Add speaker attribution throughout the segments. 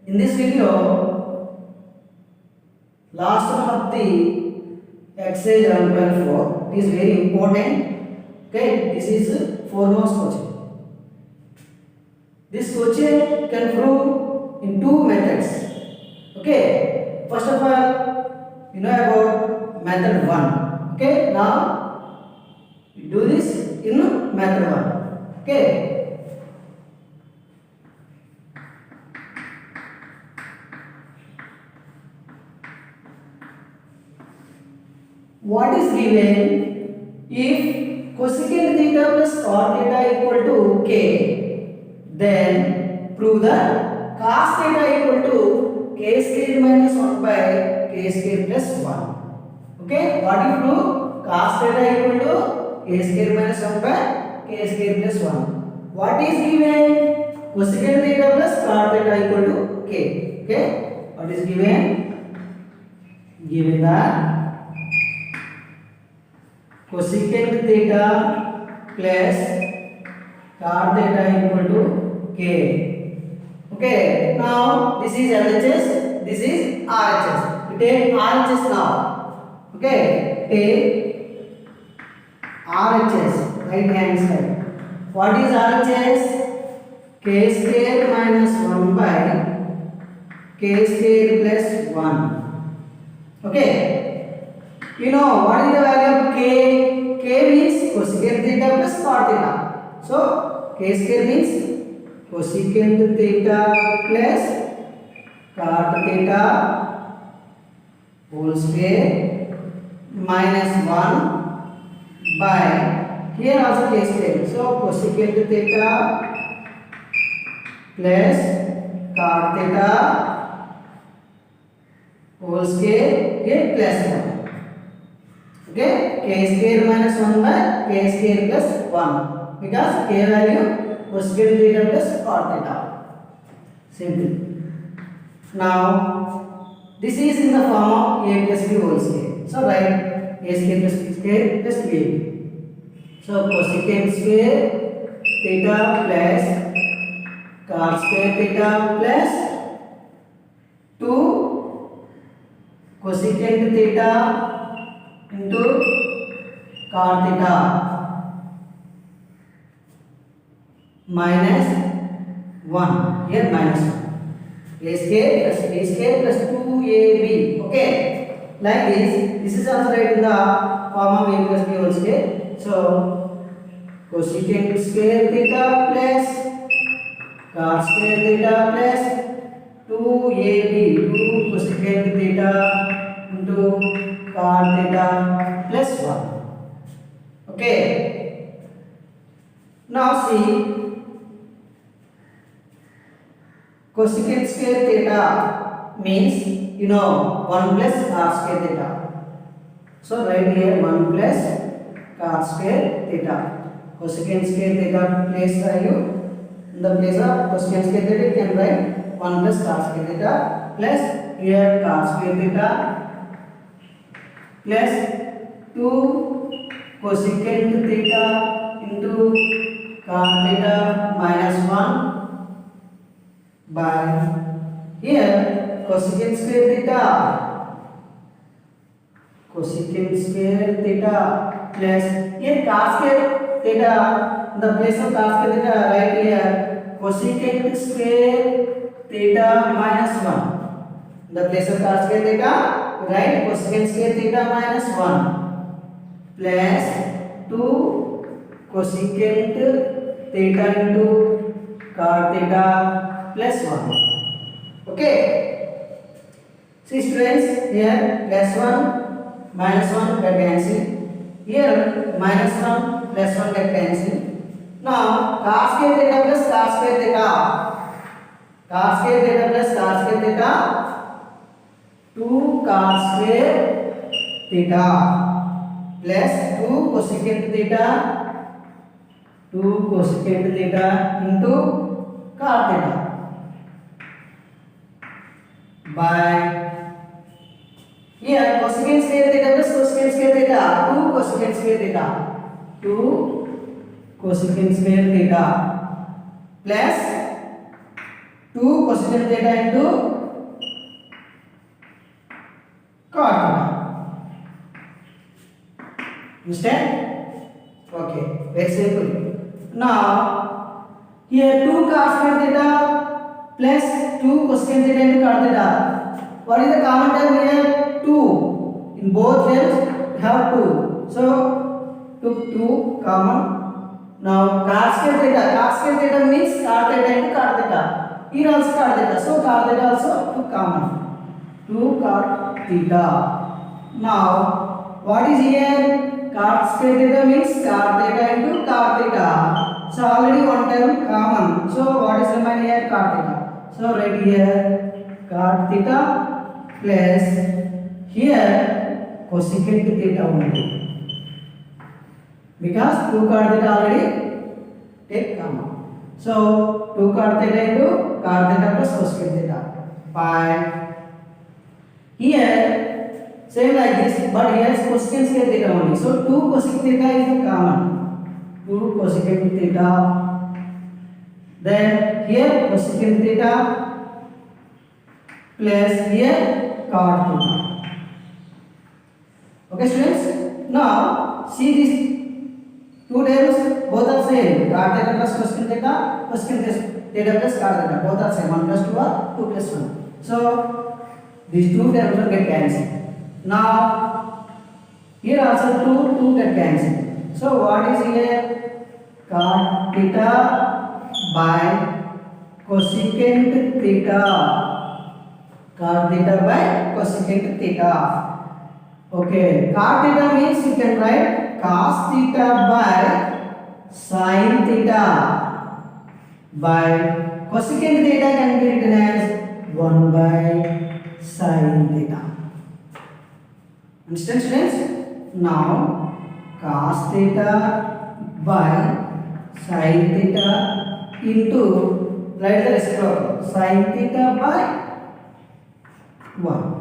Speaker 1: In this video, last one of the exercise 11.4 is very important. Okay, this is foremost question. This question can prove in two methods. Okay, first of all, you know about method 1. Okay, now we do this in method 1. Okay. What is given if cosecant theta plus cot theta equal to k, then prove that cos theta equal to k square minus 1 by k square plus 1. Okay, what if prove cos theta equal to k square minus 1 by k square plus 1. What is given? Cosecant theta plus cot theta equal to k. Okay, what is given? Given that cosecant theta plus cot theta equal to k. Okay, now this is LHS, this is RHS. We take RHS now. Okay, take RHS, right hand side. What is RHS? K square minus 1 by k square plus 1. Okay. You know what is the value of k? K means cosecant theta plus cot theta. So k square means cosecant theta plus cot theta whole square minus 1 by here also k square. So cosecant theta plus cot theta whole square here plus 1. Okay, k square minus 1 by k square plus 1 because k value cosecant theta plus cot theta. Simple. Now this is in the form of a plus b whole square. So write a square plus b square plus 2ab. So cosecant square theta plus cot square theta plus 2 cosecant theta into cot theta minus 1, here minus 1, a square plus b square plus 2ab. Okay, like this is also right in the form of a plus b whole square. So cosecant square theta plus cot square theta plus 2ab, 2 cosecant theta into cot theta plus 1. Okay. Now see cosecant square theta means you know 1 plus cot square theta. So write here 1 plus cot square theta. Cosecant square theta place value in the place of cosecant square theta you can write 1 plus cot square theta plus here cot square theta plus 2 cosecant theta into cot theta minus 1 by here cosecant square theta plus here cot square theta in the place of cot square theta right here cosecant square theta minus 1 in the place of cot square theta write cosecant square theta minus 1 plus 2 cosecant theta into cot theta plus 1. Okay. See students, here plus 1 minus 1 get cancelled. Here minus 1 plus 1 get cancelled. Now cos square theta plus cos square theta. Cos square theta plus cos square theta 2 cot square theta plus 2 cosecant theta into cot theta by here cosecant square theta plus cosecant square theta 2 cosecant square theta 2 cosecant square theta plus 2 cosecant theta into cot theta. Understand? Okay, very simple. Now here 2 cos square theta plus 2 cosecant theta into cot theta. What is the common term here? 2. In both terms we have 2. So took 2 common. Now cos square theta means cot theta into cot theta. Here also cot theta. So cot theta also 2 common. 2 cot theta. Now what is here? Cot square theta means cot theta into cot theta. So already one term common. So what is remaining here? Cot theta. So right here cot theta plus here cosecant theta only. Because 2 cot theta already take common. So 2 cot theta into cot theta plus cosecant theta. Pi. Here same like this, but here is cosecant square theta only. So 2 cosecant theta is the common. 2 cosecant theta. Then here cosecant theta plus here cot theta. Okay students. Now see this two terms both are same. Cot theta plus cosecant theta plus theta plus cot theta both are same. 1 plus 2 or 2 plus 1. So these two terms will get cancelled. Now here also 2 get cancelled. So what is here? Cot theta by cosecant theta. Cot theta by cosecant theta. Okay, cot theta means you can write cos theta by sin theta. By cosecant theta can be written as 1 by sin theta. Understand students? Now cos theta by sin theta into write the reciprocal sin theta by 1.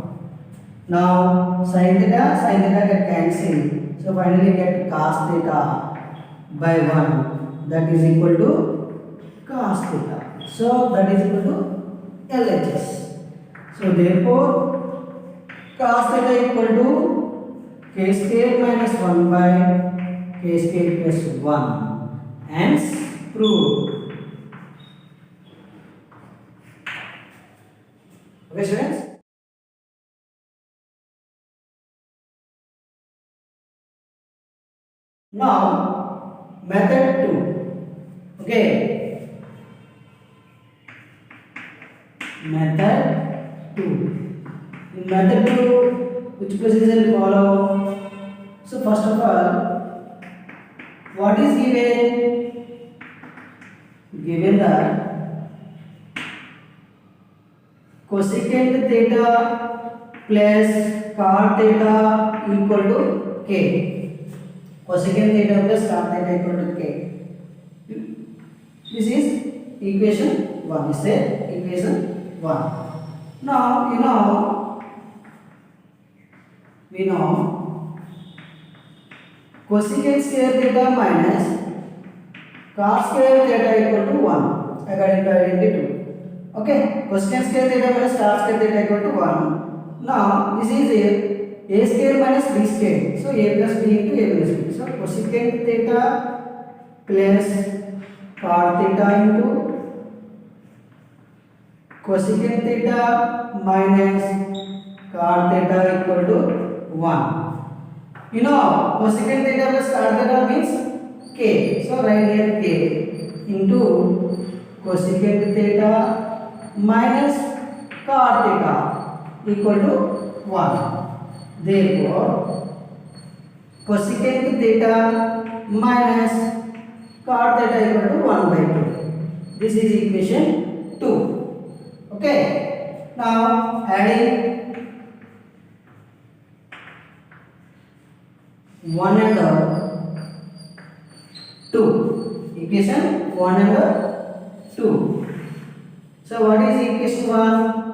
Speaker 1: Now sin theta get cancelled. So finally get cos theta by 1. That is equal to cos theta. So that is equal to LHS. So therefore cos theta equal to k square minus 1 by k square plus 1. Hence proved. Okay students? Now method 2. Okay. Method 2. In method 2, which procedure will follow? So first of all, what is given? Given that cosecant theta plus cot theta equal to k. Cosecant theta plus cot theta equal to k. This is equation 1. Is there equation 1? Now we know cosecant square theta minus cot square theta equal to 1 according to identity 2. Okay, cosecant square theta minus cot square theta equal to 1. Now this is a square minus b square. So a plus b into a plus b. So cosecant theta plus cot theta into cosecant theta minus cot theta equal to 1. You know cosecant theta plus cot theta means k. So write here k into cosecant theta minus cot theta equal to 1. Therefore cosecant theta minus cot theta equal to 1 by 2. This is equation 2. Okay. Now adding 1 and 2. Equation 1 and 2. So what is equation 1?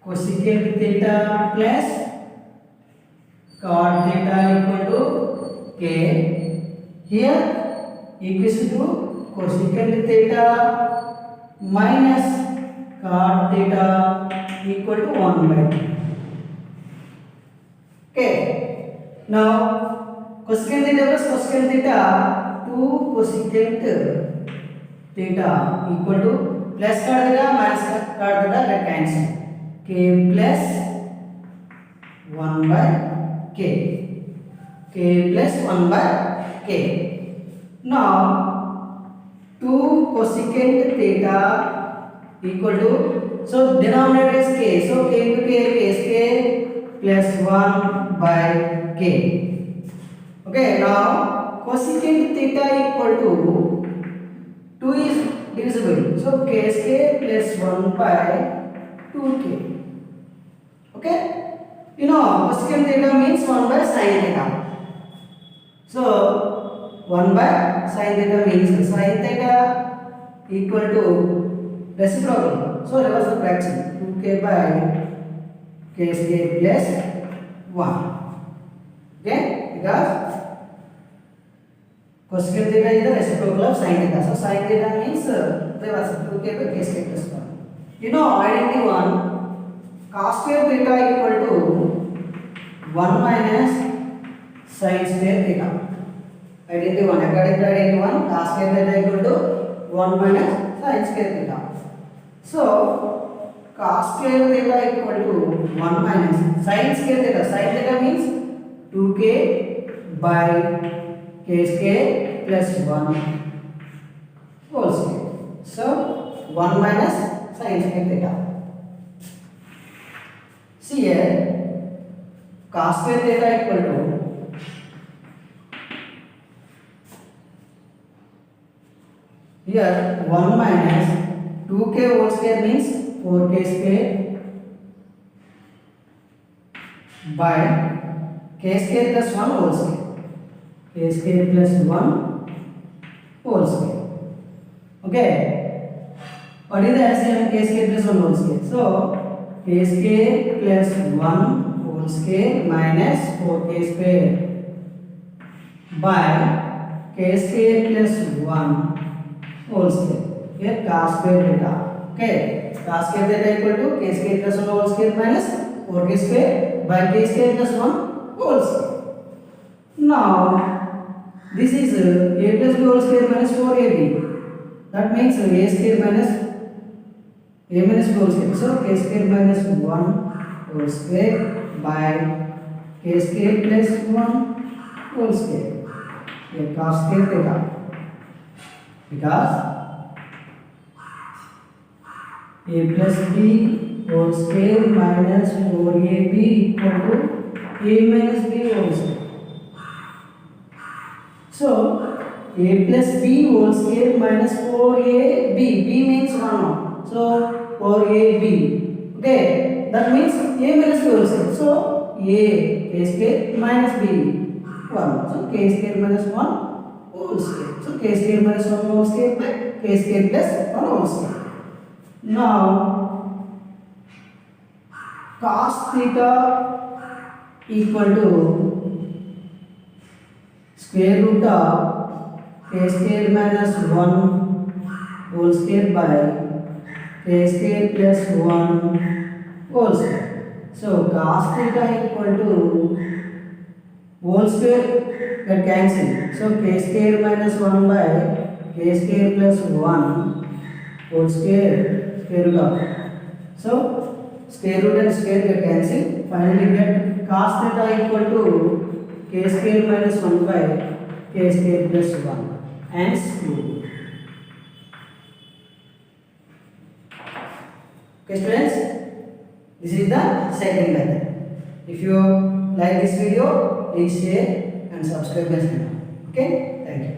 Speaker 1: Cosecant theta plus cot theta equal to k. Here equation 2 cosecant theta minus cot theta equal to 1 by 2. Okay. Now cosecant theta plus cosecant theta, 2 cosecant theta equal to plus cot theta minus cot theta get cancel. K plus 1 by k. K plus 1 by k. Now 2 cosecant theta equal to, so denominator is k, so k into k is k plus 1 by k. Okay, now cosecant theta equal to 2 is divisible, so k is k plus 1 by 2k. Okay, you know cosecant theta means 1 by sin theta. So 1 by sin theta means sin theta equal to reciprocal, so reverse the fraction, 2k by k square plus 1. Okay, because cosecant theta is the reciprocal of sin theta, so sin theta means reverse, 2k by k square plus 1. You know identity 1, cos square theta equal to 1 minus sin square theta. Identity 1, according to identity 1, cos square theta equal to 1 minus sin square theta. So cos square theta equal to 1 minus sin square theta. Sin theta means 2k by k square plus 1 whole square. So 1 minus sin square theta. See here, cos square theta equal to here 1 minus 2k whole square means 4k square by k square plus 1 whole square. K square plus 1 whole square. Okay. What is the LCM of k square plus 1 whole square? So k square plus 1 whole square minus 4k square by k square plus 1 whole square. Here cos square theta. Okay, cos square theta equal to k square plus 1 whole square minus 4k square by k square plus 1 whole square. Now this is a plus b whole square minus 4ab. That means a square minus a minus b whole square. So k square minus 1 whole square by k square plus 1 whole square. Here cos square theta. Because a plus b whole square minus 4ab equal to a minus b whole square. So a plus b whole square minus 4ab, b means 1 now. So 4ab. Okay, that means a minus b whole square. So a k square minus b 1. So k square minus 1 whole square. So k square minus 1 whole square by k square plus 1 whole square. Now cos theta equal to square root of k square minus 1 whole square by k square plus 1 whole square. So cos theta equal to whole square get cancelled. So k square minus 1 by k square plus 1 whole square square root of. So square root and square get cancelled. Finally get cos theta equal to k square minus 1 by k square plus 1. Hence true. Okay students, this is the second method. If you like this video, please share and subscribe my channel. Okay, thank you.